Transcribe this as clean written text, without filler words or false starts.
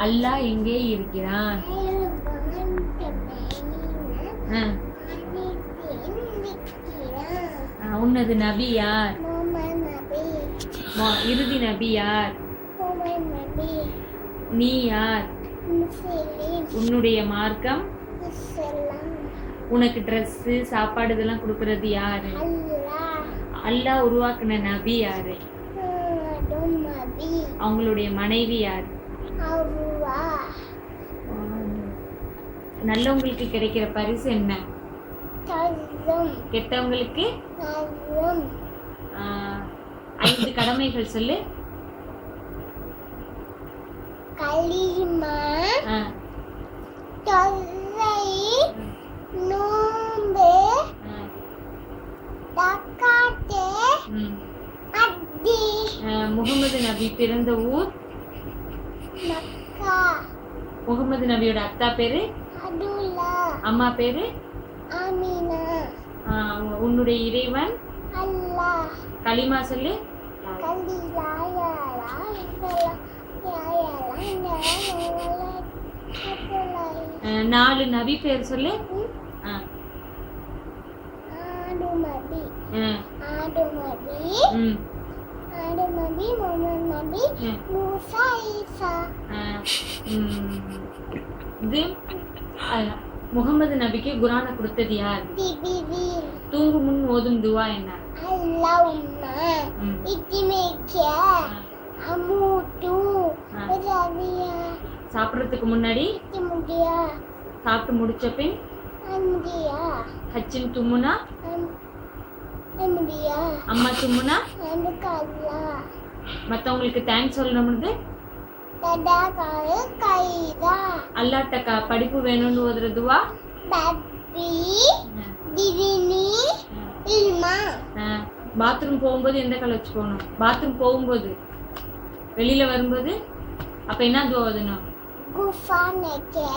அல்லாஹ் எங்கே இருக்கிறான்? உன்னது நபி யார்? இறுதி நபி யார்? நீ யார்? உன்னுடைய மார்க்கம்? உனக்கு ட்ரெஸ் சாப்பாடு இதெல்லாம் கொடுக்கறது யாரு? அல்லாஹ் உருவாக்குன நபி யாரு? அவங்களுடைய மனைவி யார்? நல்லவங்களுக்கு கிடைக்கிற பரிசு என்ன? கெட்டவங்களுக்கு 5 கடமைகள் சொல்லு. கலிமா, தொல்லை, நோன்பு, தக்காத்து, அத்தி. முகமது நபி பிறந்த ஊர்? மக்கா. முகமது நபியோட அத்தா பேரு? அப்துல்லா. அம்மா பேரு? ஆமினா. உன்னுடைய இறைவன்? அல்லாஹ். கலிமா சொல்லு. கலிலா யாலா இல்லா 4 நபி பேர் சொல்லு. ஆடுமதி, முகமது நபி, மூசா, ஈசா. இது முகமது நபிக்கு குர்ஆனை கொடுத்தது யார்? ஜிப்ரீல். தூங்கு முன் ஓதும் துவா என்ன? அல்லாஹும்ம இத்திமிக்க அமூது ரவியா. சாப்பிடுறதுக்கு முன்னாடி? இத்திமுடியா. சாப்பிட்டு முடிச்ச பின்? அம்தியா. ஹச்சின் தும்முனா? அம்தியா. அம்மா தும்முனா? நமக்கு அல்லாஹ். மத்தவங்களுக்கு தேங்க்ஸ் சொல்லணும்னு தடாகாரு கைதா. அல்லாஹ்ட்ட படிப்பு வேணும்னு ஓதுற துவா? பப்பி திவினி இல்மா. பாத்ரூம் போகும்போது எந்த கலை வச்சு போகணும்? பாத்ரூம் போகும்போது, வெளியில வரும்போது அப்ப என்ன துவா ஓதணும்? குஃபானக்கே.